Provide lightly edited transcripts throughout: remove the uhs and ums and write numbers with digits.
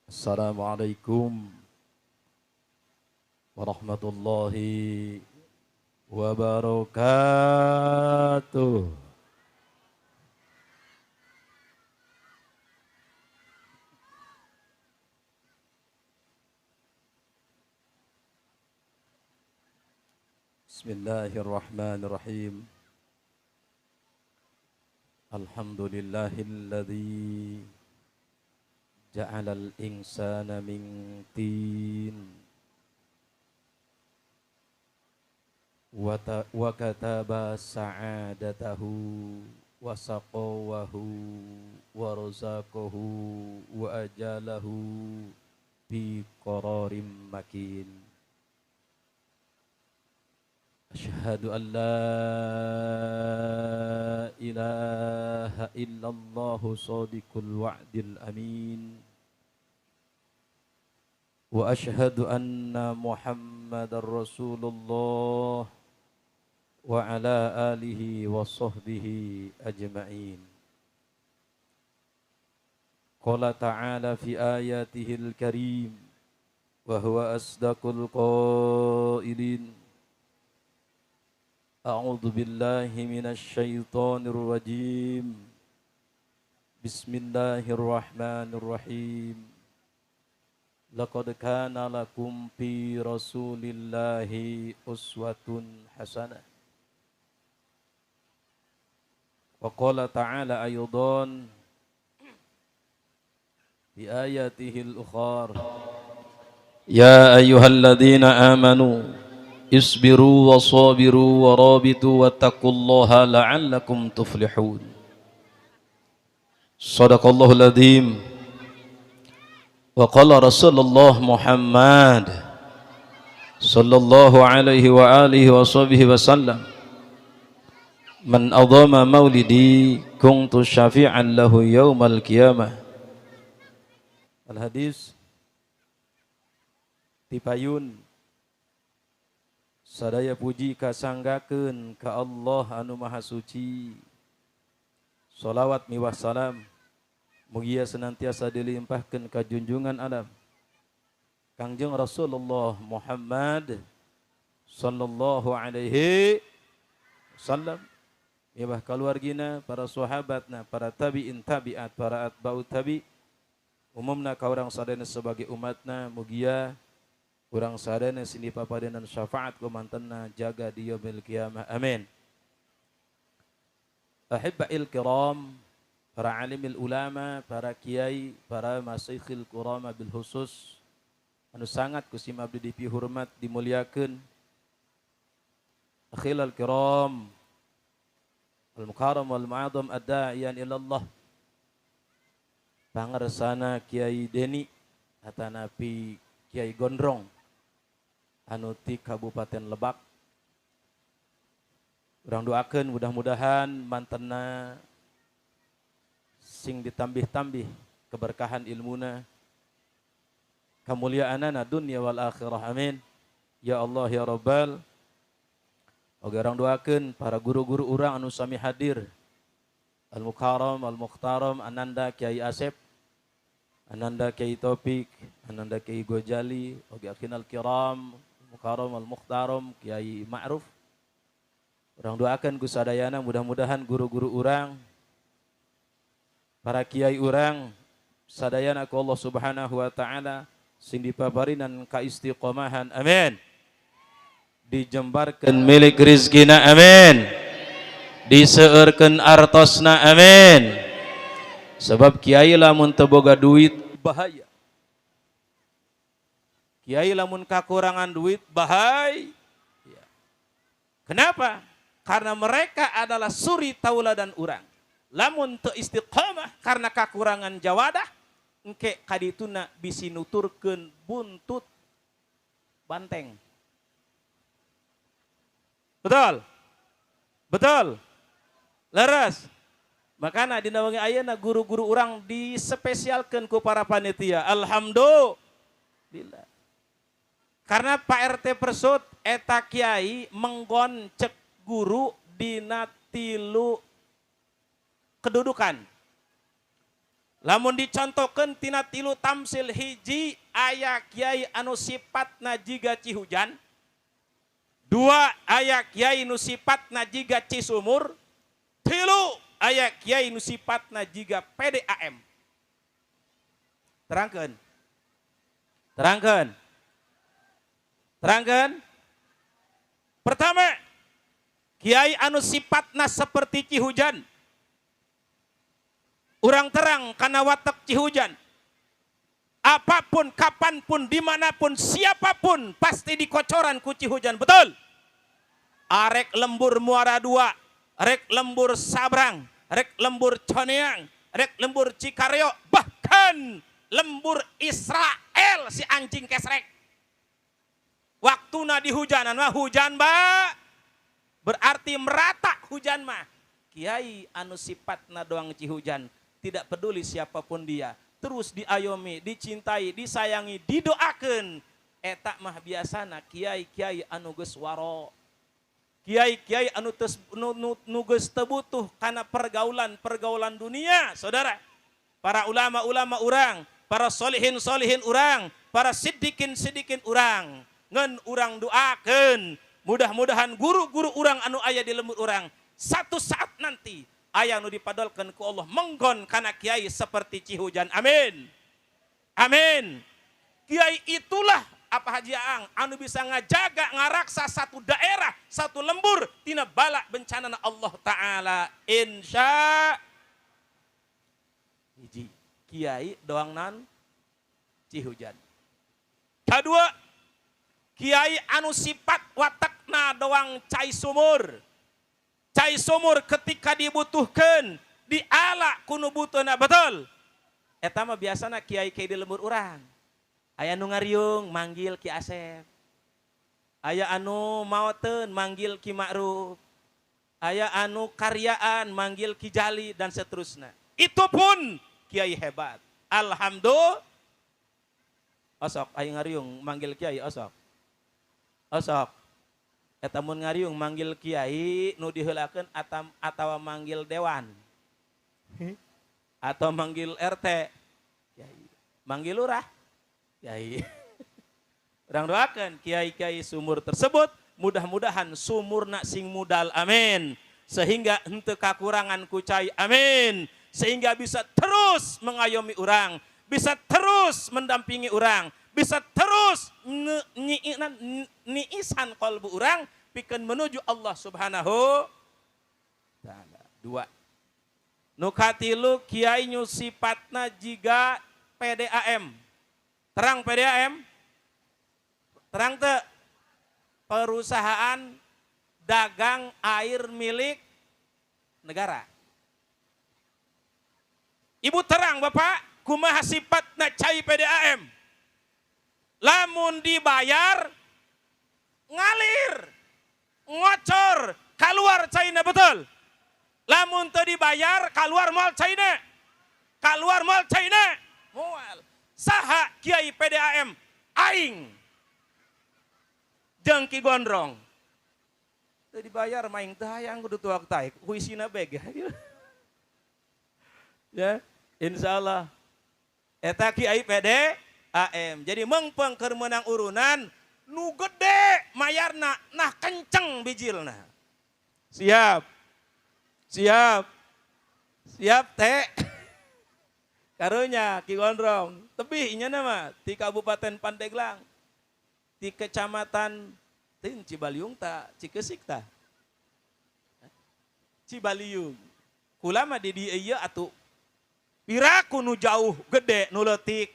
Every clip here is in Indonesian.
Assalamualaikum warahmatullahi wabarakatuh. Bismillahirrahmanirrahim. Alhamdulillahilladzi ja'alal insana min tin wa kataba sa'adatahu wa saqawahu wa razaqahu wa ajalahu bi qararim makin. Asyhadu an la ilaha illallah shadiqul wa'dil amin. Wa asyhadu anna Muhammadar Rasulullah wa ala alihi wa sahbihi ajma'in. Qala ta'ala fi ayatihil karim wa huwa asdaqul qailin. A'udzu billahi minasy syaithanir rajim. Bismillahirrahmanirrahim. Laqad kana lakum fi Rasulillahi uswatun hasanah. Wa qala ta'ala aydan bi ayatihil ukhar. Ya ayyuhalladzina amanu isbiru wa sabiru wa rabitu wattaqullaha la'allakum tuflihun. Shadaqallahul adzim. Wa qala Rasulullah Muhammad sallallahu alaihi wa alihi wa sahbihi wasallam, man adhama maulidi kuntu syafi'an lahu yaumal qiyamah. Al hadis tipayun sadaya puji kasanggakeun ka Allah anu maha suci. Salawat miwah salam mugia senantiasa dilimpahkeun ka junjungan alam Kangjeng Rasulullah Muhammad sallallahu alaihi wasallam, miwah kaluargina, para sahabatna, para tabi'in tabi'at, para atba'ut tabi', umumna ka urang sadaya sebagai umatna, mugia urang sadaya sindi papadenan syafaat ku mantenna jaga di yaumil qiyamah. Amin. Ahibba'il kiram, para alimil ulama, para kiai, para masyikhil kurama bil khusus anu sangat kusim abdi dipihormat dimuliakeun. Akhilal kiram al mukarram wal mu'adzam ad-da'iyan ila Allah. Pangarsana Kiai Deni atanapi Kiai Gondrong anu ti Kabupaten Lebak. Urang doakeun mudah-mudahan mantenna sing ditambih-tambih keberkahan ilmuna, kamuliaanana dunya wal akhirah. Amin ya Allah ya Rabbal. Oge urang doakeun para guru-guru urang anu sami hadir, Al Mukarram Al Mukhtaram Ananda Kiai Asep, Ananda Kiai Topik, Ananda Kiai Gojali, oge akhinal kiram Mukarram Al Mukhtaram Kiai Ma'ruf. Urang doakeun ku sadayana mudah-mudahan guru-guru urang, para kiai urang sadayana ku Allah Subhanahu wa taala sing dipabarinan kaistiqomahan. Amin. Dijembarkeun milik rizkina. Amin. Diseueurkeun artosna. Amin. Sebab kiai lamun teu boga duit bahaya. Kiai lamun kakurangan duit bahaya. Kenapa? Karena mereka adalah suri tauladan urang. Lamun teu istiqamah karena kakurangan jawadah, engke kadituna bisi nuturkeun buntut banteng. Betul? Betul? Leres? Makana dina wengi ayeuna guru-guru urang dispesialkeun ku para panitia. Alhamdulillah. Karena Pak RT Persut eta kiai menggon cek guru dina 3 kedudukan. Lamun dicontohkeun tina tilu tamsil hiji aya kiai anu sifatna jiga Cihujan, dua aya kiai nu sifatna jiga Cisumur, tilu aya kiai nu sifatna jiga PDAM. Terangkeun. Terangkeun. Terangkeun. Pertama, kiai anu sifatna seperti Cihujan. Urang terang karena watak Cihujan. Apapun, kapanpun, dimanapun, siapapun pasti dikocoran ku Cihujan. Betul? Arek lembur Muara II, rek lembur Sabrang, rek lembur Coneang, rek lembur Cikareo, bahkan lembur Israel si anjing kesrek. Waktuna di hujanan mah hujan ba, berarti merata hujan mah. Kiai anu sifatna doang Cihujan, tidak peduli siapapun dia, terus diayomi, dicintai, disayangi, didoakan. Eta mah biasana kiai-kiai anu geus waro. Kiai-kiai anu geus teu butuh kana pergaulan dunia, saudara. Para ulama-ulama urang, para solihin-solihin urang, para siddiqin-siddiqin urang. Ngan urang doakeun, mudah-mudahan guru-guru urang anu aya di lembur urang satu saat nanti aya nu dipadolkeun ku Allah menggon kana kiai seperti Cihujan. Amin. Amin. Kiai itulah apa Haji Aang anu bisa ngajaga ngaraksa satu daerah, satu lembur tina bala bencana Allah taala. Insya hiji kiai doang nan Cihujan. Kedua, kiai anu sifat watakna doang cai sumur. Cai sumur ketika dibutuhkan diala kuno butuhna, betul. Eta mah biasana kiai-kiai di lembur urang. Aya anu ngariung manggil Ki Asep. Aya anu maoteun manggil Ki Ma'ruf. Aya anu karyaan manggil Ki Jali dan seterusnya. Itu pun kiai hebat. Alhamdulillah. Osok aya ngariung manggil kiai osok. Osok. Eta mun ngariung manggil kiai nu diheulakeun atawa manggil dewan. Atau manggil RT. Kiai. Manggil lurah. Kiai. Urang doakeun kiai-kiai sumur tersebut mudah-mudahan sumurna sing mudal, amin. Sehingga henteu kakurangan ku cai, amin. Sehingga bisa terus mengayomi urang, bisa terus mendampingi urang, bisa terus niisan kalbu urang pikeun menuju Allah Subhanahu taala. Dua. Nu katilu kiai nyu sifatna jiga PDAM. Terang PDAM? Terang teu? Perusahaan dagang air milik negara. Ibu terang Bapak, kumaha sifatna cai PDAM? Lamun dibayar ngalir, ngocor, keluar caina, betul. Lamun teu dibayar keluar moal caina. Keluar moal caina. Moal. Saha kiai PDAM? Aing. Jeung Ki Gondrong. Teu dibayar maing teh hayang kudu tuak taek, huisina beg. Ya, insyaallah. Eta kiai PDAM. Jadi mengpeng keur meunang urunan nu gede mayarna, nah kenceng bijilna. Siap. Siap. Siap teh. Karunya Ki Gondrong. Tebih nya nama di Kabupaten Pandeglang. Di Kecamatan Cibaliung ta, Cikesik ta. Cibaliung. Kula mah di dieu ieu atuh. Piraku nu jauh gede nu leutik.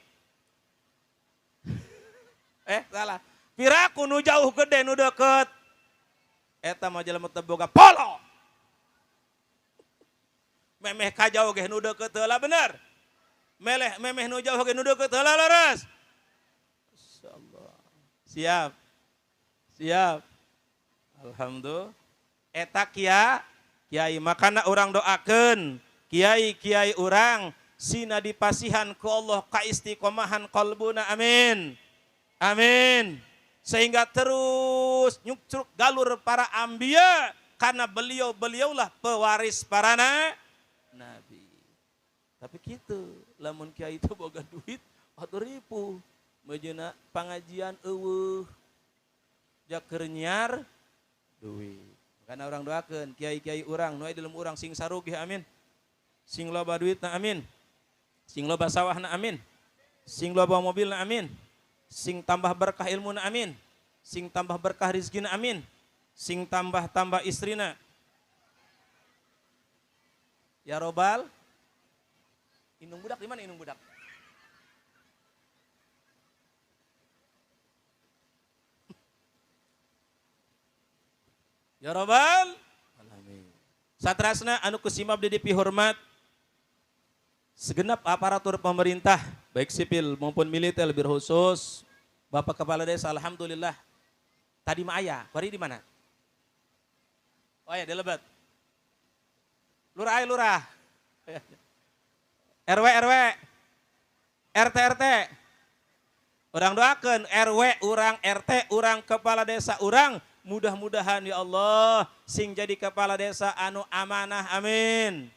Salah. Piraku nu jauh gede nu deket. Eta mah jelema teu boga polo. Memeh ka jauh ge nu deket heula bener. Memeh nu jauh ge nu deket heula leres. Insyaallah. Siap. Siap. Alhamdulillah. Eta kiai makana urang doakeun kiai-kiai urang sina dipasihan ku Allah kaistiqomahan qalbuna, amin. Amin. Sehingga terus nyucruk galur para anbiya karena beliau-beliaulah pewaris para nabi. Tapi gitu, lamun kiai itu boga duit atuh ripuh mejeuna pangajian eueuh jaker nyar duit. Makana orang doakeun kiai-kiai urang nu aya di dalam urang sing sarugih amin. Sing loba duitna amin. Sing loba sawahna amin. Sing loba mobilna amin. Sing tambah berkah ilmuna amin. Sing tambah berkah rizkina amin. Sing tambah istrina. Ya Robbal. Indung budak di mana indung budak? Ya Robbal. Amin. Satrasna anu kusimab di pihormat segenap aparatur pemerintah baik sipil maupun militer lebih khusus Bapak Kepala Desa alhamdulillah tadi mah aya, Kori di mana? Oh ya di Lebet. Lurah. RW RT orang doakeun RW urang RT urang kepala desa urang mudah-mudahan ya Allah sing jadi kepala desa anu amanah amin.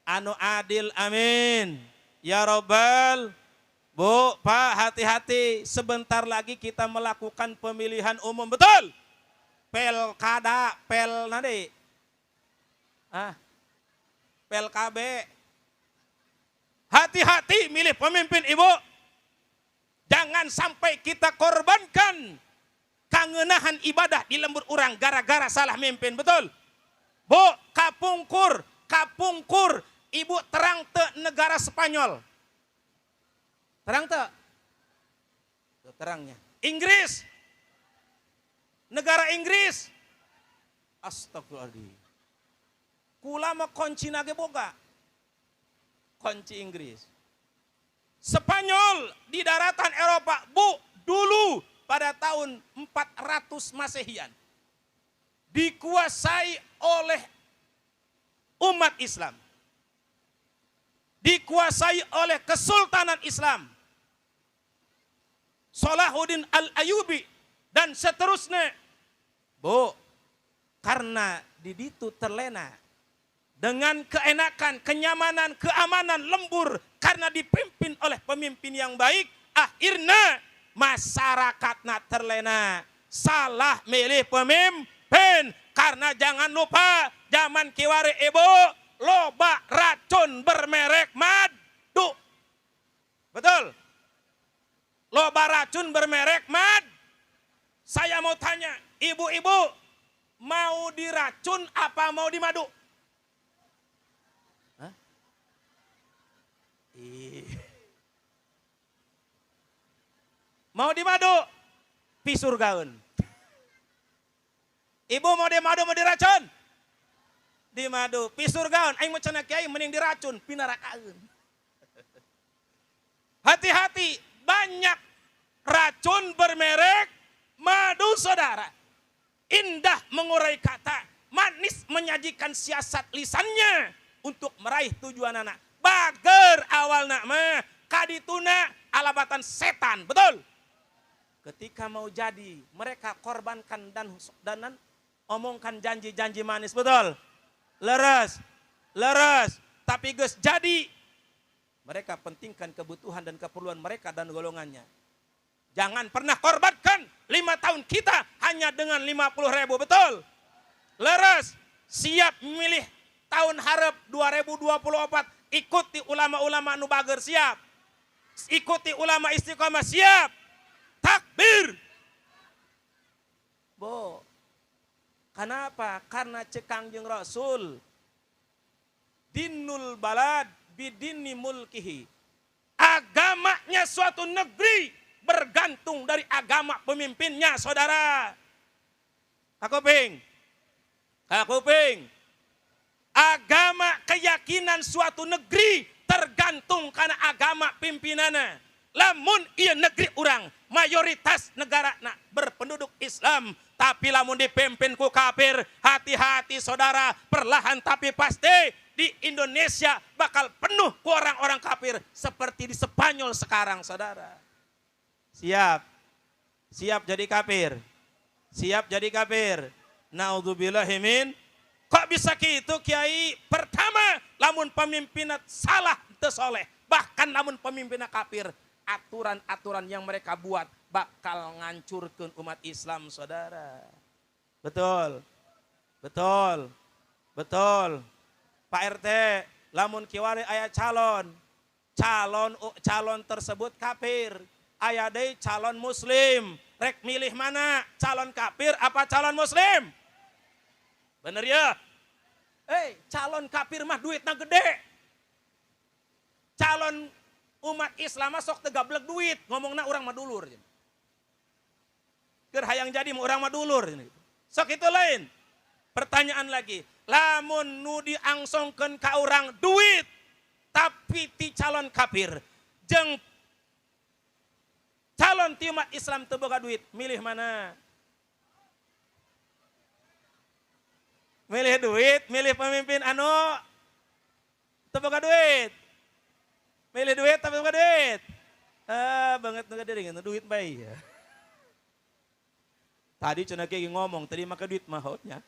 Anu adil amin. Ya Robbal. Bu, Pak, hati-hati. Sebentar lagi kita melakukan pemilihan umum. Betul? Pelkada, nanti. PLKB. Hati-hati milih pemimpin Ibu. Jangan sampai kita korbankan kangenahan ibadah di lembur urang gara-gara salah mimpin. Betul? Bu, kapungkur. Ibu terang te negara Spanyol. Terang te? Terangnya. Inggris. Negara Inggris. Astagfirullahaladzim. Kula mah kunci nage boga. Kunci Inggris. Spanyol di daratan Eropa. Bu, dulu pada tahun 400 Masehian. Dikuasai oleh umat Islam. Dikuasai oleh Kesultanan Islam. Salahuddin Al-Ayyubi dan seterusnya. Bu, karena di ditu terlena dengan keenakan, kenyamanan, keamanan, lembur karena dipimpin oleh pemimpin yang baik, akhirnya masyarakatna terlena. Salah milih pemimpin karena jangan lupa zaman kiwari Ibu loba racun bermerek madu. Betul? Loba racun bermerek madu. Saya mau tanya, ibu-ibu mau diracun apa mau dimadu? Hah? Mau dimadu? Pisur gaun. Ibu mau dimadu mau diracun? Di madu, pisur gaun, aing mau cenah kiai mending diracun, pinarakaeun. Hati-hati, banyak racun bermerek madu saudara. Indah mengurai kata, manis menyajikan siasat lisannya untuk meraih tujuan anak. Bager awalna mah, kadituna alabatan setan, betul? Ketika mau jadi, mereka korbankan dan omongkan janji-janji manis, betul? Leres, tapi geus jadi. Mereka pentingkan kebutuhan dan keperluan mereka dan golongannya. Jangan pernah korbankan 5 tahun kita hanya dengan 50.000, betul? Leres, siap milih tahun harap 2024, ikuti ulama-ulama nu bager siap. Ikuti ulama istiqomah siap. Takbir. Bo. Kenapa? Karena cekang jeung Rasul. Dinul balad bidini mulkihi. Agamanya suatu negeri bergantung dari agama pemimpinnya, saudara. Kakuping. Agama keyakinan suatu negeri tergantung karena agama pimpinannya. Lamun ieu negeri urang mayoritas negara berpenduduk Islam, tapi lamun dipimpin ku kafir, hati-hati saudara, perlahan tapi pasti di Indonesia bakal penuh ku orang-orang kafir seperti di Spanyol sekarang, saudara. Siap jadi kafir. Naudzubillahi min. Kok bisa gitu Kiai? Pertama, lamun pemimpinat salah teu soleh. bahkan namun pemimpinnya kafir, aturan-aturan yang mereka buat bakal ngancurkeun umat Islam, saudara. Betul. Betul. Betul. Pak RT, lamun kiwari aya calon tersebut kafir. Aya deui calon muslim. Rek milih mana? Calon kafir apa calon muslim? Bener ya? Calon kafir mah duitna gede. Calon umat Islam mah sok teu gablek duit, ngomongna urang mah dulur. Keur hayang jadi mah urang mah dulur. Sok itu lain. Pertanyaan lagi, lamun nu diangsongkeun ka urang duit tapi ti calon kafir jeung calon ti umat Islam teu boga duit, milih mana? Milih duit, milih pemimpin anu teu boga duit. Milih duit tapi boga duit. Banget nu gede dengan duit bae. Tadi cenah ge ngomong, tadi maka duit mah hotnya.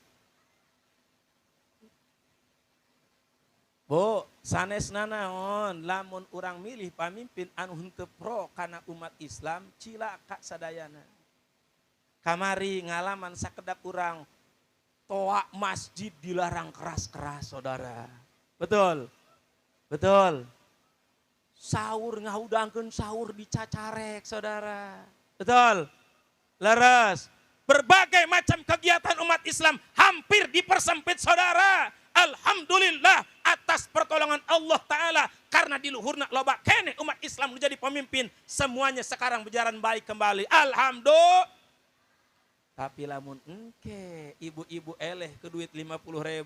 Bu, sanesna naon lamun urang milih pamimpin anu henteu pro kana umat Islam, cilaka sadayana. Kamari ngalaman sakedap urang toa masjid dilarang keras-keras, saudara. Betul. Betul. Sahur ngahudangkeun sahur dicacarek, saudara. Betul. Leres. Berbagai macam kegiatan umat Islam hampir dipersempit, saudara. Alhamdulillah atas pertolongan Allah Ta'ala. Karena di luhurna loba kene umat Islam menjadi pemimpin. Semuanya sekarang berjalan baik kembali. Alhamdulillah. Tapi lamun engke ibu-ibu eleh ke duit 50.000.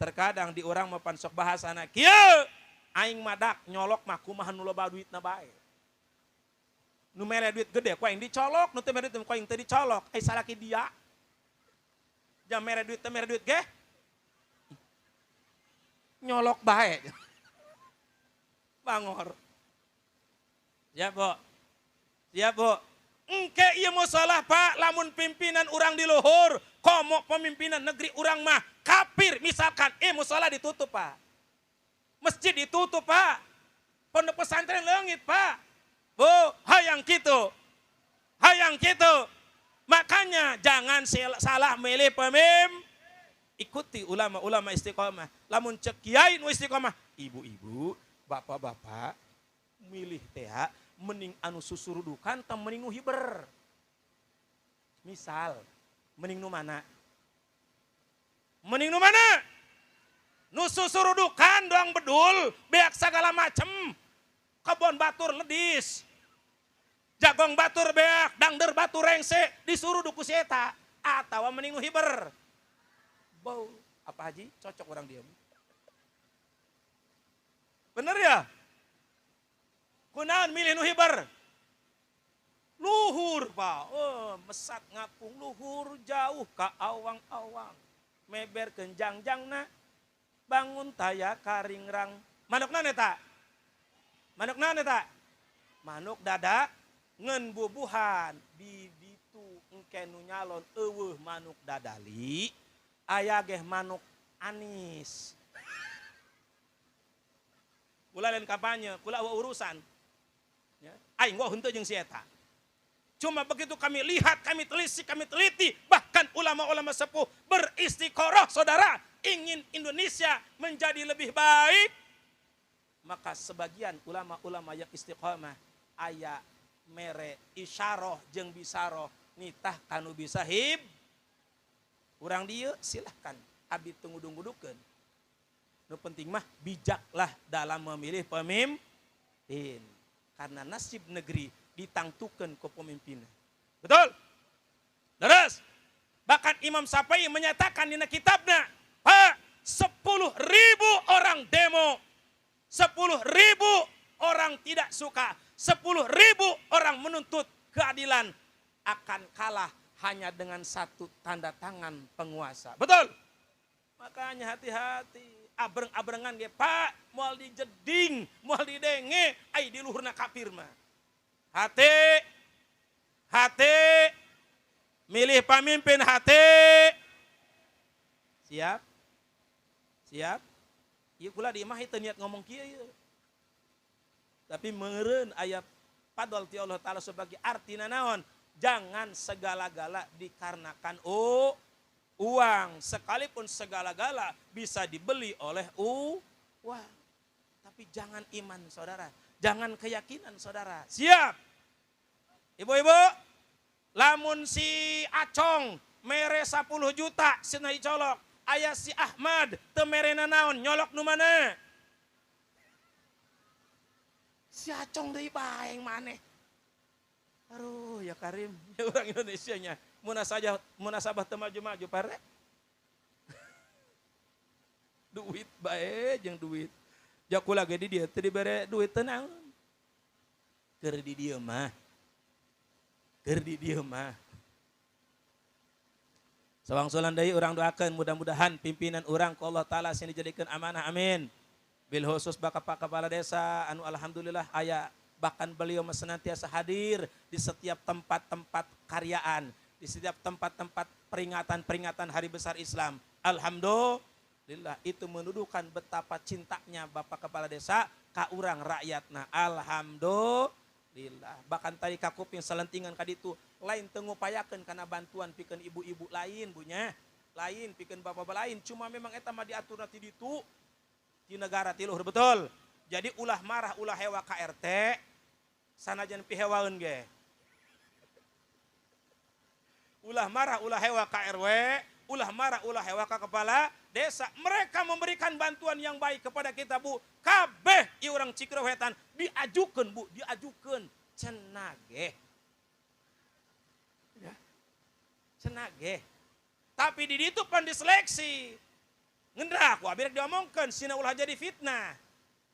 Terkadang di orang mapan sok bahasana kieu aing madak nyolok mah kumaha nu loba duitna bae. Nu mere duit gede ku aing dicolok, nu teu mere duit ku aing teu dicolok. Ai salaki dia. Jam mere duit teu mere duit ge. Nyolok bae. Bangor. Siap, Bu. Siap, Bu. Engke ieu musolah, Pak, lamun pimpinan urang di luhur, komo pemimpinan negeri urang mah kafir misalkan, musolah ditutup, Pak. Masjid ditutup, Pak. Pondok pesantren leungit, Pak. Bu, hayang kitu. Hayang kitu. Makanya jangan salah milih pemimpin. Ikuti ulama-ulama istiqomah. Lamun cek kiai nu istiqomah, ibu-ibu, bapak-bapak, milih teh mending anu susurudukan teh mending nu hiber. Misal, mending nu mana? Mending nu mana? Nu susurudukan doang bedul, beak segala macem. Kebon batur ledis. Jagong batur beak, dangder batur rengse, disuruh duku si eta. Atawa mending nu hiber. Bau, apa haji? Cocok orang diam. Bener ya? Kunaon milih nu hiber? Luhur, Pak. Mesat ngapung luhur jauh ka awang-awang. Meber kenjang-jangna. Bangun taya karingrang. Manuk nane tak? Manuk nane tak? Manuk dada ngen bubuhan. Di ditu engke nu nyalon eueuh manuk dadali. Aya geh manuk anis. Kula lain kampanye, kula urusan. Ya. Aing gua henteu jeung si eta. Cuma begitu kami lihat, kami teliti, bahkan ulama-ulama sepuh beristiqoroh, saudara, ingin Indonesia menjadi lebih baik. Maka sebagian ulama-ulama yang istiqomah aya mere isyarah jeung bisaroh nitah kanu bisa hib. Urang dieu silahkan abdi tunggu-tunggudukeun. Nu penting mah bijaklah dalam memilih pemimpin. Karena nasib negeri ditangtukeun ku pemimpinna. Betul? Terus bahkan Imam Syafi'i menyatakan di kitabnya, Pak, 10.000 orang demo, 10.000 orang tidak suka, 10.000 orang menuntut keadilan akan kalah hanya dengan satu tanda tangan penguasa. Betul? Makanya hati-hati. Abreng-abrengan ge, Pak, moal dijeding, moal didenge, ai di luhurna kafir mah. Hati. Hati. Milih pemimpin hati. Siap? Siap? Ieu kula di imah teu niat ngomong kieu ieu. Tapi meureun aya padol ti Allah Ta'ala sebagai artina naon? Jangan segala-gala dikarenakan uang. Sekalipun segala-gala bisa dibeli oleh uang. Tapi jangan iman saudara. Jangan keyakinan saudara. Siap? Ibu-ibu, lamun si Acong mere 10 juta cenah dicolok. Aya si Ahmad teu merena naon nyolok nu mana? Si Acong deui bae maneh. Aduh ya Karim, ya orang Indonesianya. Munasabah teu maju-maju pare. Duit bae jeung duit. Jaku lagi di dia teu dibere duit teu naon. Keur di dieu mah. Keur di dieu mah. Sawangsulan deui urang doakeun mudah-mudahan pimpinan urang ku Allah Ta'ala sing dijadikeun amanah amin. Bil khusus Bapak Kepala Desa anu alhamdulillah aya bahkan beliau senantiasa hadir di setiap tempat-tempat karyaan, di setiap tempat-tempat peringatan-peringatan Hari Besar Islam. Alhamdulillah itu menunjukkan betapa cintanya Bapak Kepala Desa ka urang rakyatna. Alhamdulillah. Bahkan tadi kakuping salentingan kaditu lain teu ngupayakeun kana bantuan pikeun ibu-ibu lain bunya, lain pikeun bapak-bapak lain, cuma memang eta mah diaturna ti ditu di negara ti luhur betul. Jadi ulah marah ulah hewa KRT sanajan pihewaeun ge. Ulah marah ulah hewa KRW, ulah marah ulah hewa ka kepala desa. Mereka memberikan bantuan yang baik kepada kita Bu. Kabeh ieu urang Cikro Wetan diajukeun Bu, diajukeun cenah ge. Ya. Cenah ge. Tapi di ditu pan diseleksi. Ngendrak ku abirek diomongkeun sina ulah jadi fitnah.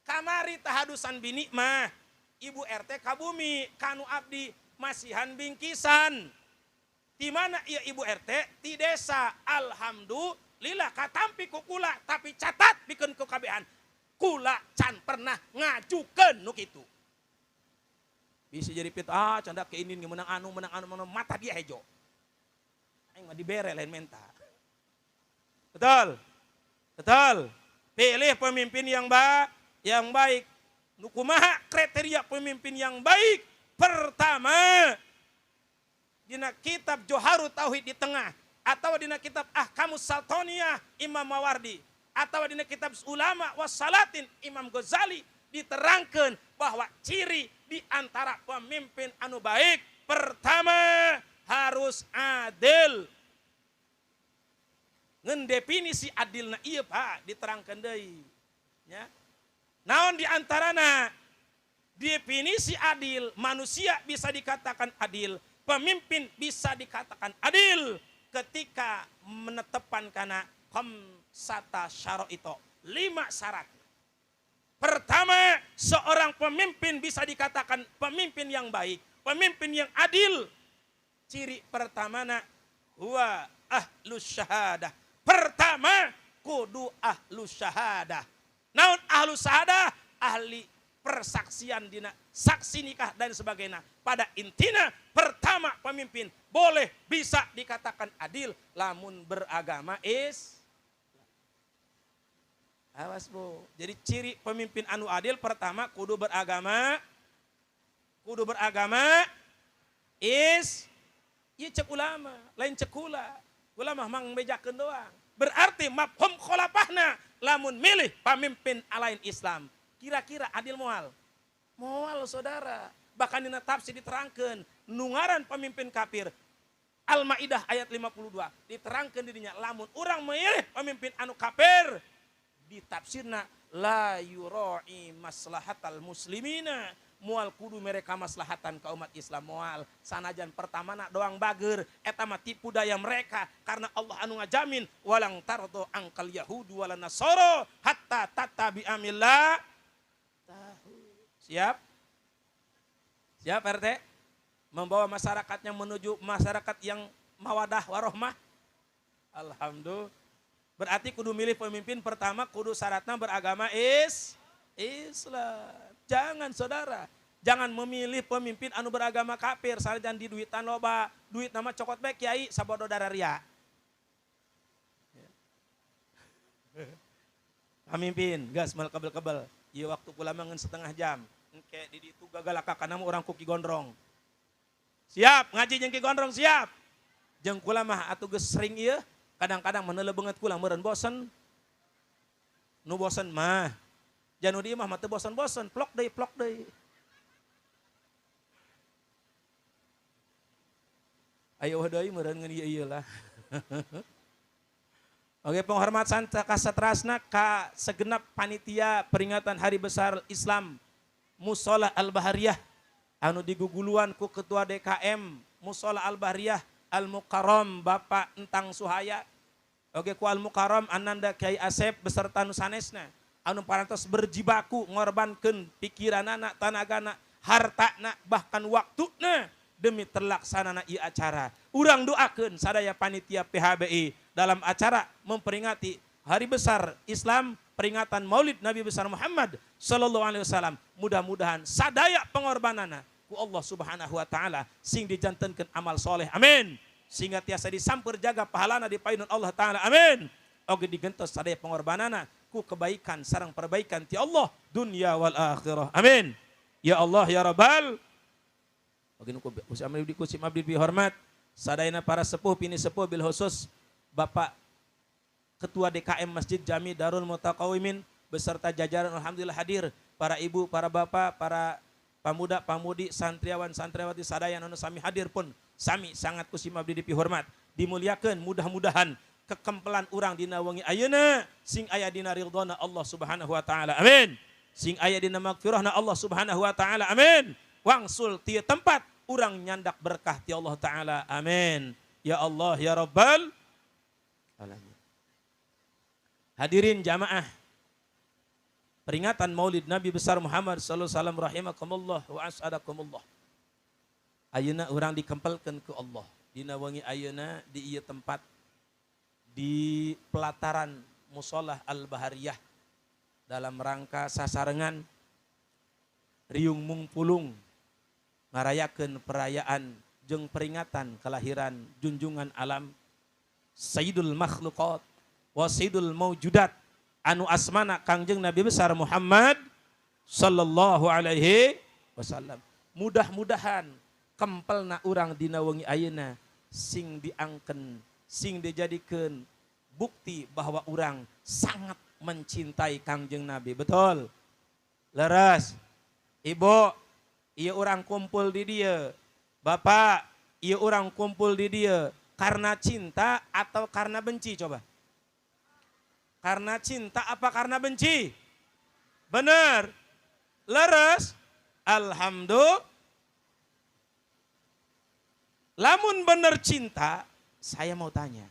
Kamari tahadusan bini mah ibu RT kabumi kanu abdi masihan bingkisan. Di mana ieu ibu RT ti desa. Alhamdulillah katampi ku kula tapi catat pikeun ku kabehan. Kula can pernah ngajukeun nu kitu. Bisa jadi fitnah canda keinin menang anu mata dia hejo. Aing mah dibere lain menta. Betul? Betul. Pilih pemimpin yang baik. Nukumaha kriteria pemimpin yang baik? Pertama, dina kitab Joharut Tauhid di tengah, atau dina kitab Ahkamus Sultaniyah Imam Mawardi, atau dina kitab Ulama Wassalatin Imam Ghazali diterangkan bahwa ciri di antara pemimpin anu baik pertama harus adil. Ngen definisi adilna ieu Pak diterangkeun deui. Ya. Naon di antarana definisi adil, manusia bisa dikatakan adil, pemimpin bisa dikatakan adil ketika menetapkan kana khamsata syara'ito, 5 syarat. Pertama, seorang pemimpin bisa dikatakan pemimpin yang baik, pemimpin yang adil. Ciri pertamana huwa ahlus syahadah. Pertama, kudu ahlus syahadah. Naon ahlus syahadah? Ahli persaksian dina saksi nikah dan sebagainya. Pada intinya, pertama pemimpin boleh bisa dikatakan adil lamun beragama awas Bu. Jadi ciri pemimpin anu adil pertama kudu beragama ieu cek ulama, lain cek kula. Ulama mang bejakeun doang. Berarti mafhum kholafahna lamun milih pemimpin alain Islam. Kira-kira adil moal? Moal saudara. Bahkan dina tafsir diterangkeun nungaran pemimpin kafir. Al-Maidah ayat 52 diterangkeun dirinya lamun urang milih pemimpin anu kafir ditafsirna la yura'i maslahatal muslimina, moal kudu mereka maslahatan ka umat Islam moal. Sanajan pertamana doang bager eta mah tipu daya mereka karena Allah anu ngajamin walang tardo angkal yahudu wala nasara hatta tatabi amillah. Siap? Siap RT? Membawa masyarakatnya menuju masyarakat yang mawadah warohmah. Alhamdulillah. Berarti kudu milih pemimpin pertama kudu syaratnya beragama Islam. Jangan saudara, jangan memilih pemimpin anu beragama kafir, sanajan di duitan loba, duit nama cokot bae kiai sabodo dararia. Pemimpin, gas mal kebel-kebel. Ieu waktu kula mangeun setengah jam. Engke di ditu gagalaka kana orang ku Ki Gondrong. Siap ngaji jeung Ki Gondrong siap. Jeung kula mah atuh geus sering ieu, kadang-kadang meneuleuh beungeut kula meureun bosen. Nu bosen mah. Janu dieu mah teu bosen-bosen, plok deui. Ayo deui meureun ngeun ieu lah. Oke, penghormatan kasatrasna ka segenap panitia peringatan Hari Besar Islam Mushola Al-Bahariyah anu diguguluan ku Ketua DKM Mushola Al-Bahariyah Al-Mukarram Bapak Entang Suhaya. Oke, ku Al-Mukarram Ananda Kiai Asep beserta nu sanesna anu parantos berjibaku ngorbankeun pikiranana, tanagana, hartana, bahkan waktuna demi terlaksanana ieu acara. Urang doakeun sadaya panitia PHBI dalam acara memperingati Hari Besar Islam peringatan Maulid Nabi besar Muhammad sallallahu alaihi wasallam. Mudah-mudahan sadaya pengorbanana ku Allah Subhanahu wa taala sing dijantenkeun amal soleh. Amin. Sehingga tiasa disamper jaga pahalana di painun Allah taala. Amin. Oge digentos sadaya pengorbanana ku kebaikan sareng perbaikan ti Allah dunia wal akhirah. Amin. Ya Allah ya Rabbal. Oge nu kusim abdi hormat sadayana para sepuh pini sepuh bil khusus Bapak Ketua DKM Masjid Jami Darul Mutaqawimin beserta jajaran alhamdulillah hadir, para ibu, para bapak, para pamuda, pamudi, santriawan, santriawati sadaya anu sami hadir pun sami sangat kusim abdi dipihormat. Dimuliakeun mudah-mudahan kekempelan urang dina wengi ayeuna sing aya dina ridhona Allah Subhanahu wa taala. Amin. Sing aya dina magfirahna Allah Subhanahu wa taala. Amin. Wangsul tieu tempat urang nyandak berkah ti Allah taala. Amin. Ya Allah ya Rabbal alamin. Hadirin jamaah peringatan Maulid Nabi besar Muhammad sallallahu alaihi wasallam rahimakumullah wa as'adakumullah. Ayeuna urang dikempelkeun ku Allah dina wengi ayeuna di ieu tempat di pelataran Mushola Al-Bahariyah dalam rangka sasarengan riung mungpulung ngarayakeun perayaan jeung peringatan kelahiran junjungan alam Sayyidul Makhluqat wa Sayyidul Mawjudat anu asmana Kangjeng Nabi besar Muhammad sallallahu alaihi wasallam. Mudah-mudahan kempelna urang dina wengi ayeuna sing diangken, sing dijadikeun bukti bahwa urang sangat mencintai Kangjeng Nabi. Betul? Leres. Ibu, ieu urang kumpul di dieu. Bapak, ieu urang kumpul di dieu karena cinta atau karena benci coba? Karena cinta apa karena benci? Benar. Leres. Alhamdulillah. Lamun bener cinta, saya mau tanya.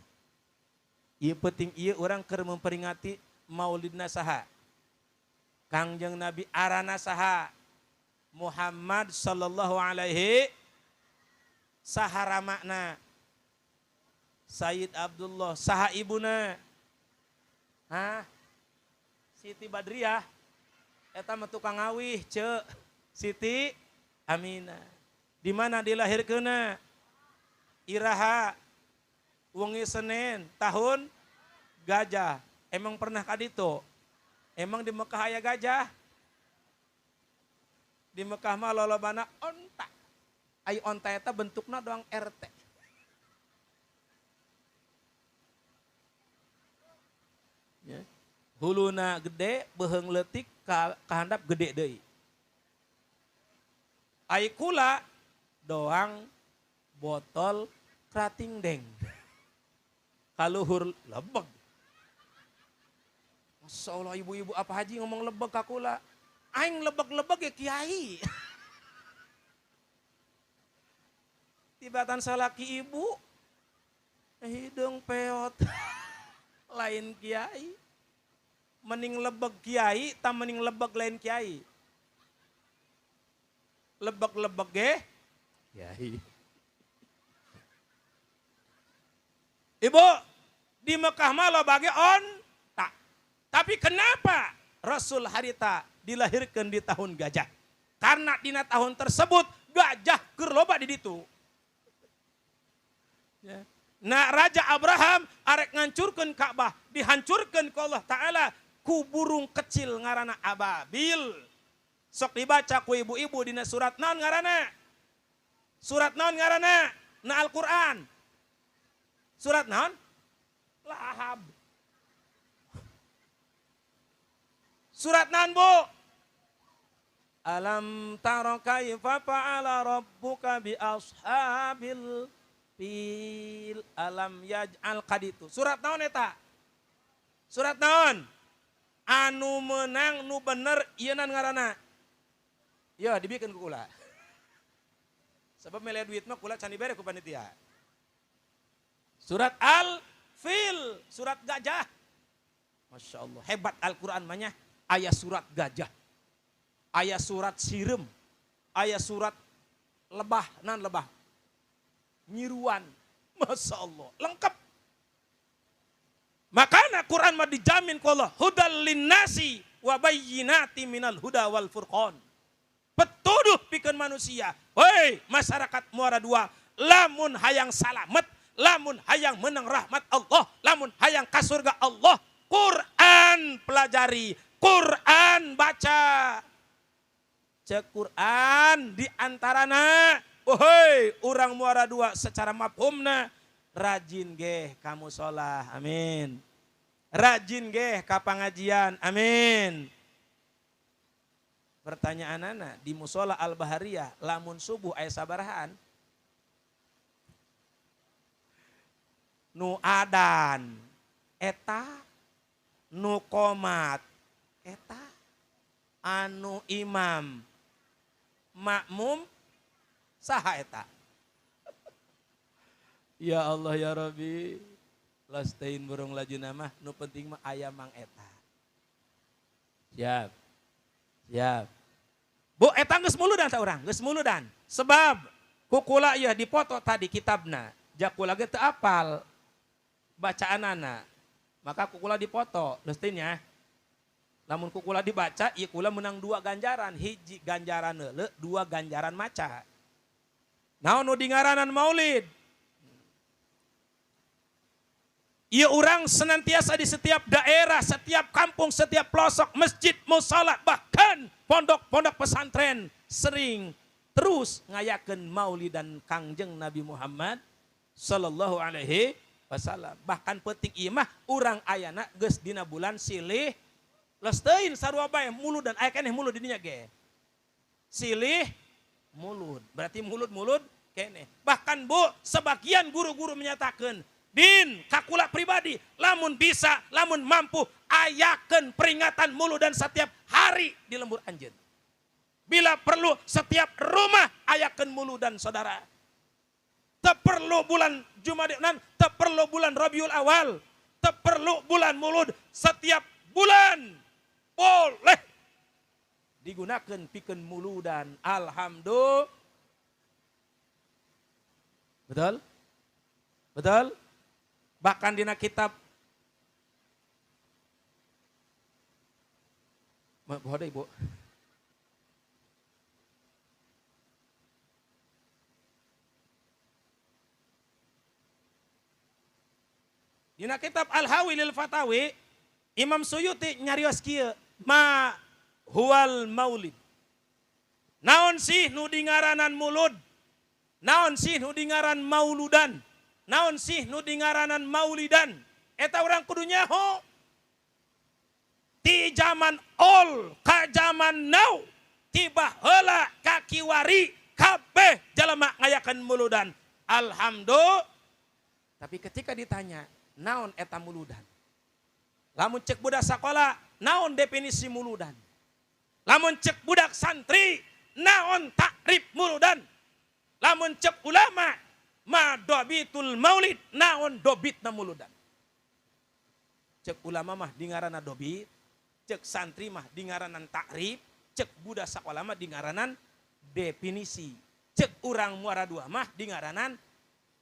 Ieu penting ieu orang keur memperingati Maulidna saha? Kangjeng Nabi arana saha? Muhammad sallallahu alaihi saha ramakna? Sayyid Abdullah saha ibuna? Hah? Siti Badriah eta mah tukang ngawih ce Siti Aminah. Di mana dilahirkeunna? Iraha wengi Senin tahun gajah. Emang pernah ka ditu? Emang di Mekah aya gajah? Di Mekah mah lolobana onta. Ai onta eta bentukna doang RT. Ya. Huluna gede, beheung leutik, kahandap gede deui. Ai kula doang botol krating deng. Kaluhur lebeg. Masya Allah ibu-ibu apa haji ngomong lebeg ka kula. Aing lebeg-lebeg ya kiai. Tibatan salaki ibu. Hidung peot. Lain kiai. Mending lebeg kiai, tak mending lebeg lain kiai. Lebeg-lebeg ge kiai. Ibu, di Mekah mah lo bagi onta. Tapi kenapa Rasul harita dilahirkan di tahun gajah? Karena di tahun tersebut gajah keur loba di ditu. Ya. Nah Raja Abraham arek ngancurkeun Ka'bah, dihancurkeun ku Allah Ta'ala ku burung kecil ngaranna ababil. Sok dibaca ku ibu-ibu dina surat naon ngaranna? Surat naon ngaranna? Na Al-Qur'an. Surat naon? Lahab. Surat naon, Bu? Alam tara kaifa fa'ala rabbuka bi ashabil fil alam yaj'al qaditu. Surat naon eta? Surat naon? Anu menang nu bener ieu nan ngaranna. Ya dibikin ku kula. Sebab mele duit mah kula can dibere ku panitia. Surat Al-Fil, surat gajah. Masya Allah, hebat Al-Quran banyak. Ayat surat gajah, ayat surat sirem, ayat surat lebah, nan lebah, nyiruan. Masya Allah, lengkap. Makanya Quran mah dijamin ku Allah, hudal linnasi wa bayyinati minal huda wal furqan. Petuduh pikeun manusia. Hei masyarakat Muara Dua, lamun hayang salamet, lamun hayang menang rahmat Allah, lamun hayang ka surga Allah, Quran pelajari, Quran baca. Cek Quran di antarana, hei urang Muara Dua secara mafhumna, rajin geh kamu sholah, amin. Rajin geh ka pangajian, amin. Pertanyaan anak di musola Al-Bahariyah lamun subuh aya sabarahan? Nu adan eta, nu qomat eta, anu imam makmum saha eta? Ya Allah ya Rabbi, lastain burung laju nama, nu penting mah aya mang eta. Siap. Siap. Bu, eta geus muludan ta urang? Geus muludan. Sebab kukula ieu dipoto tadi kitabna. Jak kula ge teu apal bacaanana. Maka kukula dipoto, leusteun nya. Lamun kukula dibaca, ieu kula menang 2 ganjaran, hiji ganjaran heuleu, 2 ganjaran maca. Naon nu dingaranan maulid? Ia orang senantiasa di setiap daerah, setiap kampung, setiap pelosok, masjid, musala, bahkan pondok-pondok pesantren sering terus ngayakeun maulidan Kangjeng Nabi Muhammad sallallahu alaihi wasallam. Bahkan penting ieu mah urang ayana geus dina bulan silih leusteun sarua bae muludan aya keneh mulud di dinya ge. Silih mulud, berarti mulud-mulud keneh. Bahkan Bu, sebagian guru-guru menyatakan Din, kakula pribadi, lamun bisa, lamun mampu, ayakeun peringatan muludan setiap hari di lembur anjeun. Bila perlu setiap rumah ayakeun muludan saudara. Teu perlu bulan Jumadinan, teu perlu bulan Rabiul Awal, teu perlu bulan mulud, setiap bulan boleh digunakan pikeun muludan. Alhamdulillah. Betul? Betul? Bahkan dina kitab Bodoh Ibu. Dina kitab Al-Hawi lil Fatawi, Imam Suyuti nyarios kieu, ma huwal maulid. Naon sih nu dingaranan mulud? Naon sih nu dingaran mauludan? Naon sih nu dingaranan maulidan? Eta urang kudu nyaho. Ti zaman ol ka zaman now, tiba heula ka kiwari kabeh jalema ngayakeun muludan. Alhamdulillah. Tapi ketika ditanya, naon eta muludan? Lamun cek budak sakola, naon definisi muludan? Lamun cek budak santri, naon takrif muludan? Lamun cek ulama, ma dobitul maulid, naon dobitna muludan. Cek ulama mah dingaranan dobit, cek santri mah dingaranan takrif, cek budak sakola mah dingaranan definisi, cek urang Muara Dua mah dingaranan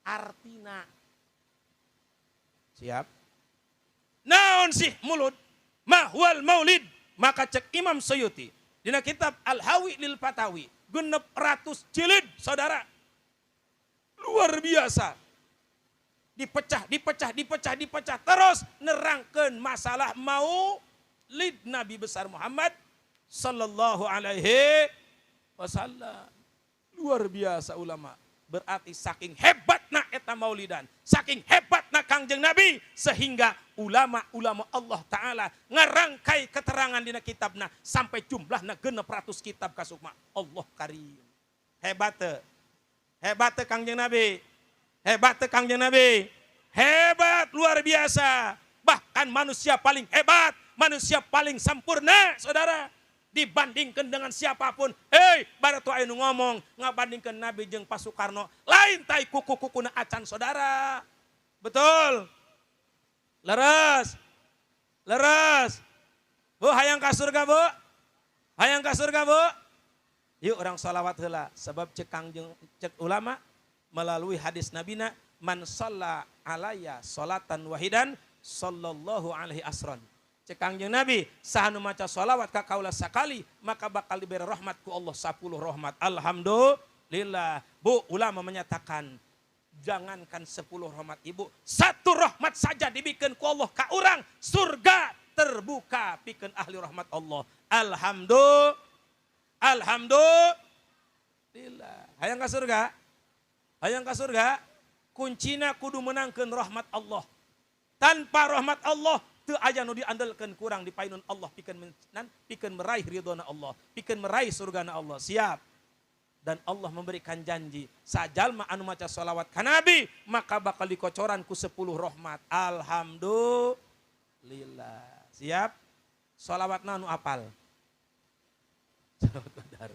artina. Siap? Naon sih mulud? Mahwal maulid. Maka cek Imam Suyuti dina kitab Al-Hawi lil Fatawi, 600 jilid saudara. Luar biasa. Dipecah terus nerangkeun masalah maulid Nabi besar Muhammad sallallahu alaihi wasallam. Luar biasa ulama. Berarti saking hebatna eta maulidan, saking hebatna Kangjeng Nabi, sehingga ulama-ulama Allah Ta'ala ngarangkai keterangan dina kitabna sampai jumlahna 600 kitab kasukma. Allah karim. Hebat Kangjeng Nabi. Hebat Kangjeng Nabi. Hebat luar biasa. Bahkan manusia paling hebat, manusia paling sempurna, saudara. Dibandingkan dengan siapapun. Hei, baratu aya nu ngomong ngabandingkan Nabi jeung Pak Soekarno, lain tai kuku-kukuna acan, saudara. Betul. Leres. Bu, hayang ka surga, Bu. Hayang ka surga, Bu. Yuk orang salawat heula, sebab cek ulama melalui hadis nabina, man shalla alayya salatan wahidan sallallahu alaihi asron. Cek Kangjeng Nabi, sahanu maca sholawat ka kaula sakali, maka bakal diberi rahmat ku Allah 10 rahmat. Alhamdulillah. Bu, ulama menyatakan, jangankan 10 rahmat ibu, 1 rahmat saja dibikin ku Allah ka urang, surga terbuka pikeun ahli rahmat Allah. Alhamdulillah. Hayang ka surga? Hayang ka surga? Kuncina kudu menangkeun rahmat Allah. Tanpa rahmat Allah, teu aya nu diandalkeun kurang dipainun Allah pikeun meraih ridhona Allah, pikeun meraih surgana Allah. Siap. Dan Allah memberikan janji, sajalma anu maca sholawat ka Nabi, maka bakal dikocoran ku 10 rahmat. Alhamdulillah. Siap? Sholawatna anu apal. Sholawat qadar.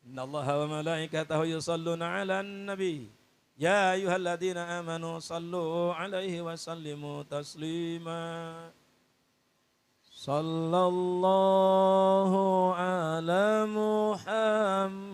Innallaha wa malaikatahu yusholluna 'alan nabi. Ya ayyuhalladzina amanu sallu 'alaihi wa sallimu taslima. Sallallahu ala Muhammad.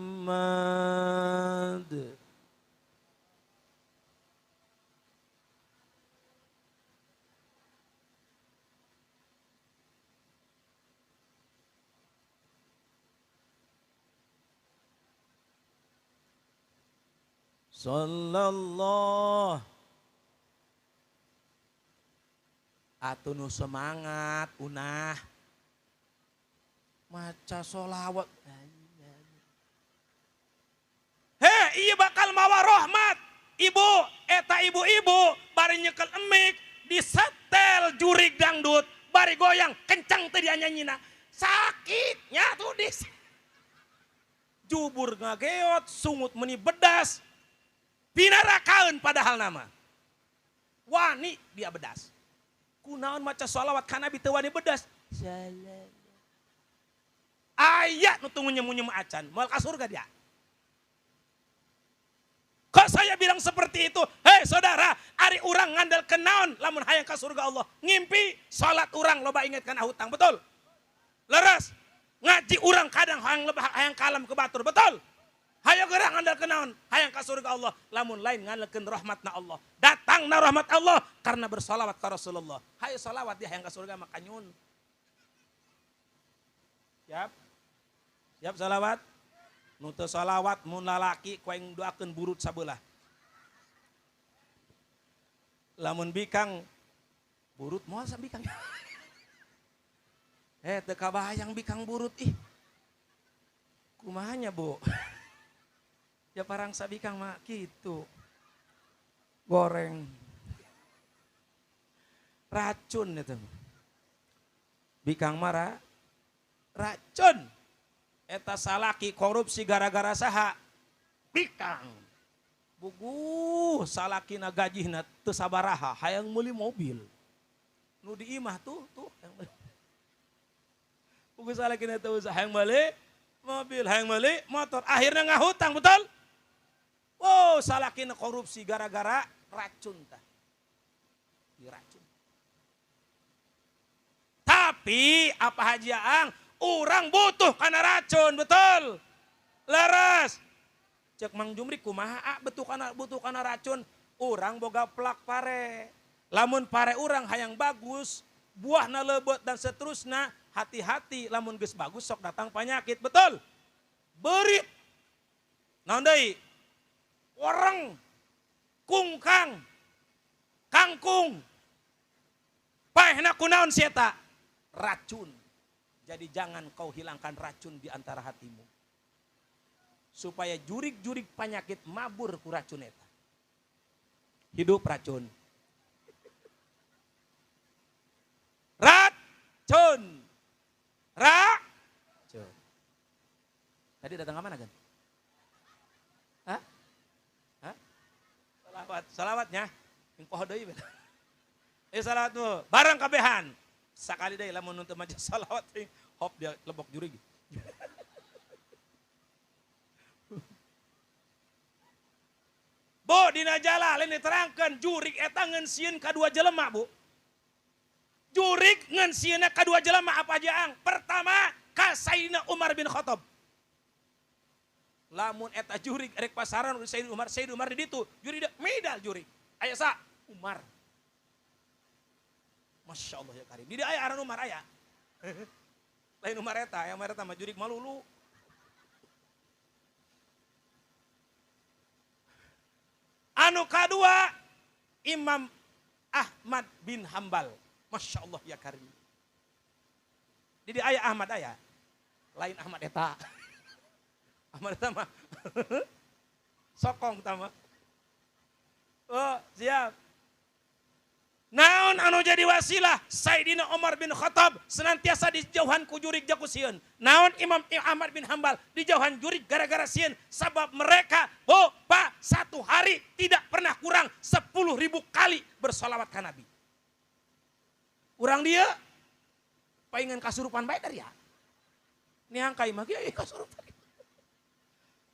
Sallallahu. Atunu semangat unah maca sholawat. Iya bakal mawa rahmat. Ibu, eta ibu-ibu bari nyekel emik disetel jurig dangdut, bari goyang kencang teh dia nyanyina. Sakitnya tuh dis. Jubur ngageot, sungut meni bedas. Pinarakaun padahal nama. Wani dia bedas. Kunaon maca sholawat ka Nabi teu wani bedas. Aya nu tunggu nyemu-nyemu acan, moal ka surga dia. Kok saya bilang seperti itu? Hei saudara, ari urang ngandalkeun naon lamun hayang ka surga Allah? Ngimpi salat urang loba inget kana hutang, betul? Leres. Ngaji urang kadang hayang kalam ke batur, betul? Hayang gerang ngandalkeun naon? Hayang ka surga Allah. Lamun lain ngandalkeun rahmatna Allah. Datangna rahmat Allah karena bersolawat ka Rasulullah. Hayu solawat dia hayang ka surga maka nyun. Siap? Siap solawat? Nu teu solawat mun lalaki kuing doakeun burut sabelah. Lamun bikang burut moal sabikang. Teu kabayang bikang burut ih. Kumahanya, Bu? Ya parang sabikang mah gitu. Goreng. Racun itu. Bikang marah. Racun. Eta salaki korupsi gara-gara saha? Bikang. Bugu salakina gajihna teu sabaraha, hayang meuli mobil. Nu di imah tuh. Bugu salakina teu usah hayang meuli mobil, hayang meuli motor. Akhirnya ngahutang, betul? Oh, salakina korupsi gara-gara racun tah. Diracun. Tapi apa Haji Aang, urang butuh karena racun, betul? Leres. Cek Mang Jumri kumaha butuh kana racun. Urang boga plak pare. Lamun pare urang hayang bagus, buahna leubet dan seterusnya, hati-hati lamun geus bagus sok datang penyakit, betul? Berit. Naon deui? Orang kungkang kangkung paehna kunaon si eta? Racun. Jadi jangan kau hilangkan racun di antara hatimu. Supaya jurig-jurig penyakit mabur ku racun eta. Hidup racun. Racun. Racun. Tadi datang ke mana kan? Hah? Hah? Salawatnya. Yang poho deui bener. Salawat tuh, barang kabehan. Sakali deui lamun nuntut maca salawat hop dia lebok jurig. Bu, dina jala lain diterangkan jurig eta ngeun sieun kadua jelema, Bu. Jurig ngeun sieunna kadua jelema apa aja ang? Pertama, ka Sayyidina Umar bin Khattab. Lamun eta jurig rek pasaran Sayyidina Umar di ditu, jurig medal jurig. Aya sa? Umar. Masya Allah ya karim. Di aya aran Umar aya. Lain Umar eta, yang Umar eta mah jurig malulu. Anu kadua Imam Ahmad bin Hambal. Masya Allah ya karim. Di aya Ahmad aya. Lain Ahmad eta. Ahmad eta mah sokong tama. Oh, siap. Naon anu jadi wasilah Sayyidina Umar bin Khattab senantiasa dijauhan ku jurig jaku sieun. Naon Imam Ahmad bin Hambal dijauhan jurig gara-gara sieun sabab mereka satu hari tidak pernah kurang 10.000 kali bersolawat ka Nabi. Urang dia paingan kasurupan bae dari ya. Niangkai mah kieu kasurupan.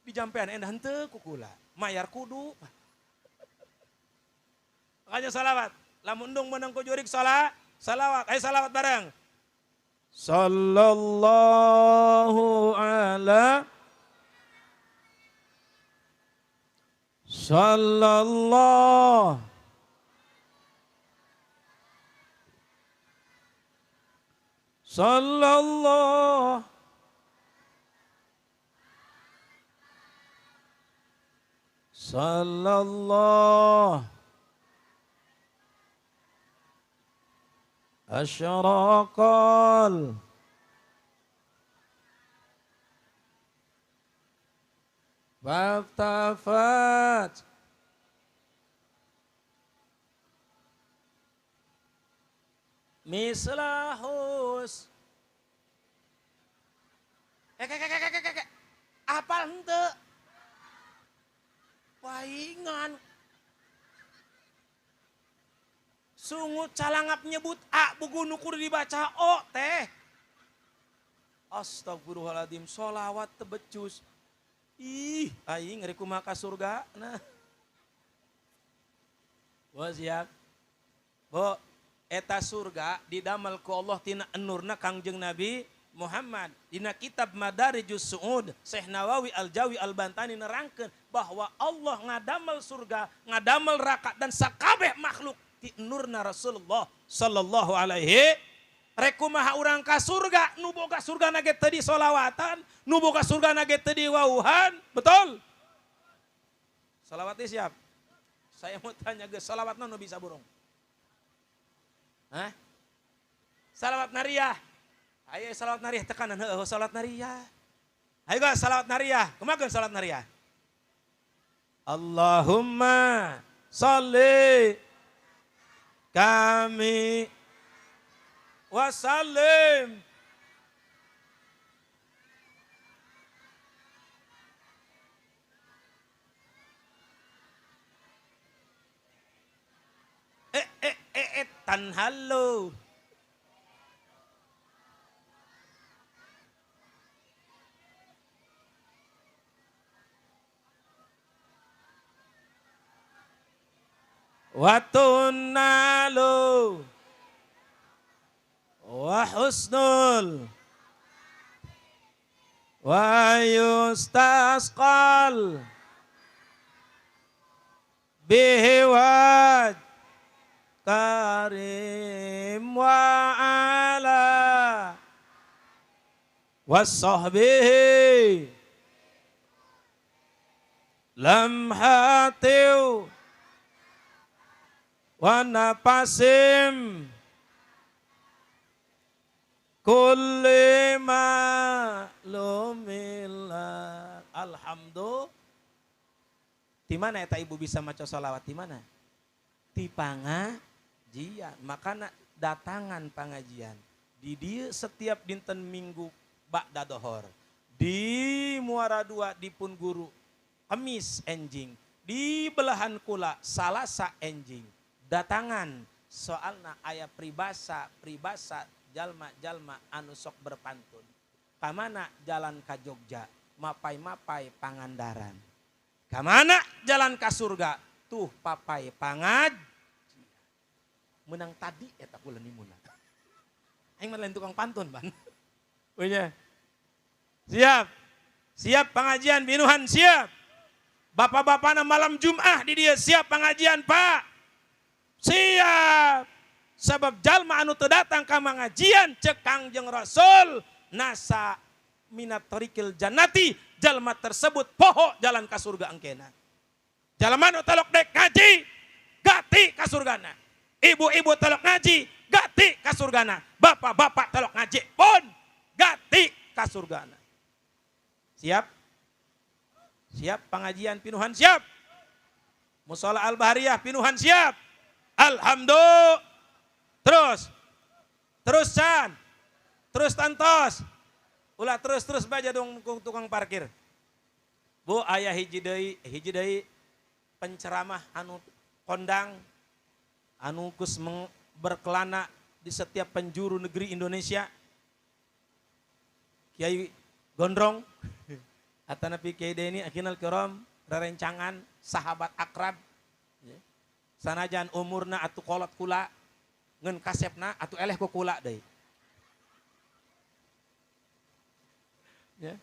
Dijampean endah henteu kukula, mayar kudu. Makanya salawat. Lamun undung menang ku jurig salawat. Ayo salawat bareng. Sallallahu ala Sallallahu Sallallahu Sallallahu Asyraqal Waftafat Mislahus Apal henteu? Paingan sungut calangap nyebut A buku nukur dibaca O teh. Astagfirullahaladzim, solawat tebecus. Ih, aing ngeri kumaha ka surga. Nah. Bo siap. Bo, eta surga didamel ku Allah tina enurna Kangjeng Nabi Muhammad. Dina kitab Madarijus Su'ud, Syekh Nawawi Al-Jawi Al-Bantani nerangkeun bahwa Allah ngadamel surga, ngadamel neraka dan sakabeh makhluk ti nurna Rasulullah sallallahu alaihi rek kumaha urang ka surga nu boga surga nage teu di solawatan nu boga surga nage teu di wauhan betul salawatnya siap saya mau tanya ge salawatna nu bisa burung hah salawat nariyah ayo salawat nariyah tekanan heuh salawat nariyah ayo ga salawat nariyah kumaha salawat nariyah Allahumma sholli kami wasallim tan halo watunnalu wa husnul wa yustasqal bihi waj karim wa ala wasahbihi lamhatiu wa napasim kulli ma'lumillah. Alhamdulillah. Di mana eta ibu bisa maca sholawat di mana? Di pangajian. Makana datangan pangajian. Di dia setiap dinten minggu ba'da dohor. Di Muara Dua dipun guru Kemis enjing. Di belahan kula Salasa enjing. Datangan soalna aya pribasa jalma anu sok berpantun. Kamana jalan ka Jogja, mapai Pangandaran. Kamana jalan ka surga, tuh papai pangaj. Menang tadi eta kula nimuna. Aing mah lain tukang pantun, Ban. Punya. Siap pengajian binuhan siap. Bapak-bapakna malam Jumat di dia siap pengajian, Pak. Siap. Sebab jalma anu teu datang ka pengajian cek Kangjeng Rasul nasa minat tariqil jannati, jalma tersebut poho jalan ka surga engkena. Jalma anu telok dek ngaji gati ka surgana. Ibu-ibu telok ngaji gati ka surgana. Bapak-bapak telok ngaji pun gati ka surgana. Siap? Siap pengajian pinuhan siap. Mushola Al-Bahariyah pinuhan siap. Alhamdulillah. Terus Chan. Terus tantos. Ulah terus baja dong tukang parkir. Bu aya hiji deui penceramah anu kondang anu kus berkelana di setiap penjuru negeri Indonesia. Kiai Gondrong atanapi Kiai Deni akinal kiram rerencangan sahabat akrab. Sanajan umurna atu kolot kula ngen kasepna atu eleh ku kula deui. Ya.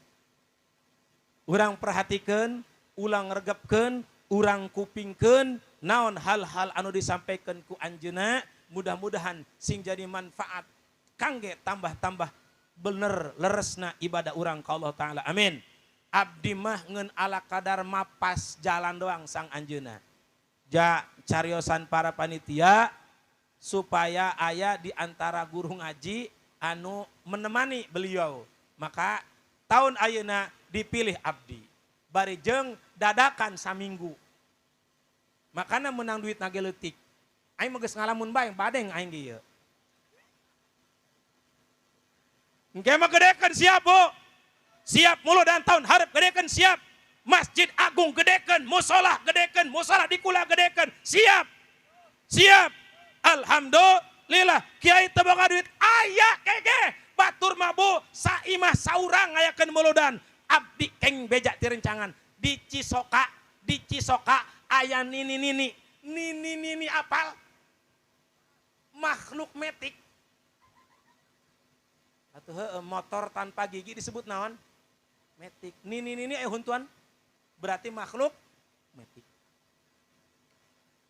Urang perhatikeun, ulang regepkeun, urang kupingkeun naon hal-hal anu disampaikan ku anjeunna, mudah-mudahan sing jadi manfaat kangge tambah-tambah bener leresna ibadah urang ka Allah taala. Amin. Abdi mah ngeun ala kadar mapas jalan doang sang anjeunna. Ja cariosan para panitia supaya aya di antara guru ngaji anu menemani beliau. Maka tahun ayeuna dipilih abdi. Bari jeung dadakan saminggu. Makana menang duit nage leutik. Aing mah geus ngalamun bae badeng aing ge ieu. Engke mah gedekeun siap, Bu. Siap mulu dan tahun harap gedekeun siap. Masjid Agung gedekeun, musola gedekeun, musola di kula gedekeun. Siap. Siap. Alhamdulillah. Kiai teu boga duit aya kege. Batur mah Bu, saimah saurang ngayakeun muludan. Abdi keng beja ti rencangan. Di Cisoka aya nini apal. Makhluk metik. Atuh heueuh motor tanpa gigi disebut naon? Metik. Nini aya huntuan. Berarti makhluk metik.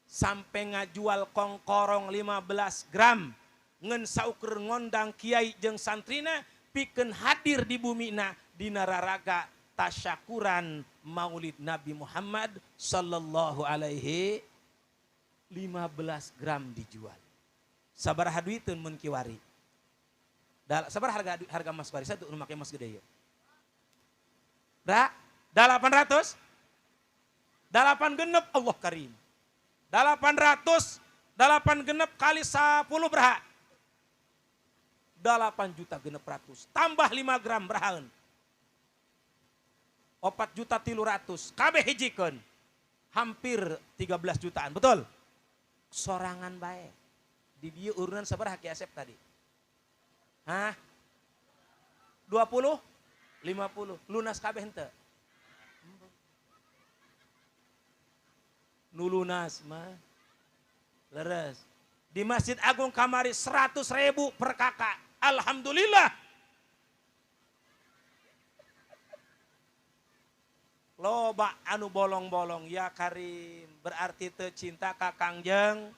Sampai ngajual kongkorong 15 gram. Ngen sauker ngondang kiai jeung santrina pikeun hadir di bumina dina raraga tasyakuran Maulid Nabi Muhammad sallallahu alaihi 15 gram dijual. Sabaraha duiteun mun kiwari? Sabaraha harga emas kiwari satu nu make emas gede ieu? Da 800? 8 genep Allah karim. 800 8 genep kali 10 beraha? 8 juta genep ratus. Tambah 5 gram berahaun. 4 juta 300. Kabeh hijikeun. Hampir 13 jutaan. Betul? Sorangan bae. Di dieu urunan sabaraha Ki Asep tadi? Hah? 20? 50? Lunas kabeh henteu? Nu lunas mah leres. Di Masjid Agung kamari 100.000 per kakak. Alhamdulillah. Loba anu bolong-bolong ya Karim. Berarti teu cinta ka Kangjeng.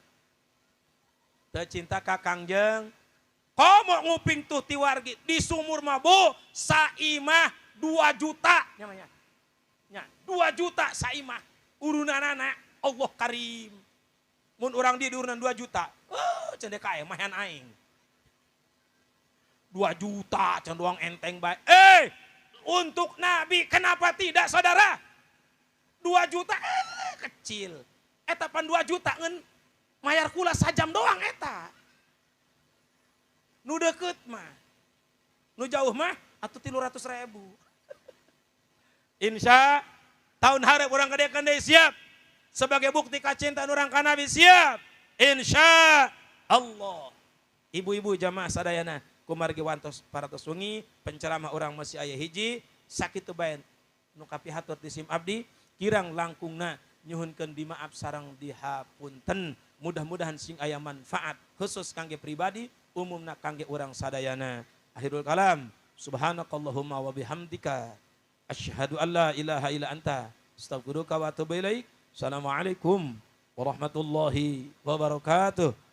Teu cinta ka Kangjeng. Komo nguping tuh ti wargi di sumur mah Bu, saimah 2 juta namanya. Nya, 2 juta saimah. Urunanana Allah Karim. Mun urang di urunan 2 juta. Cendek kae mahan aing. 2 juta cenderung enteng baik. Untuk Nabi kenapa tidak saudara? 2 juta kecil. Eta pan 2 juta ngen mayar kula sajam doang eta. Nu deket mah. Nu jauh mah atuh 300.000. Insya tahun harap orang gedekan deh siap. Sebagai bukti kacintaan orang ka Nabi siap. Insya Allah. Ibu-ibu jamaah sadayana. Kumargi wantos para tesungi. Penceramah orang masih ayah hiji. Sakit bayan. Nukapi hatur disim abdi. Kirang langkungna. Nyuhunkeun dimaaf sarang dihapunten. Mudah-mudahan sing aya manfaat. Khusus kangge pribadi. Umumna kangge orang sadayana. Akhirul kalam. Subhanakallahumma wa bihamdika. Asyhadu an la ilaha illa anta. Astaghfiruka wa atubu ilaik. Assalamualaikum warahmatullahi wabarakatuh.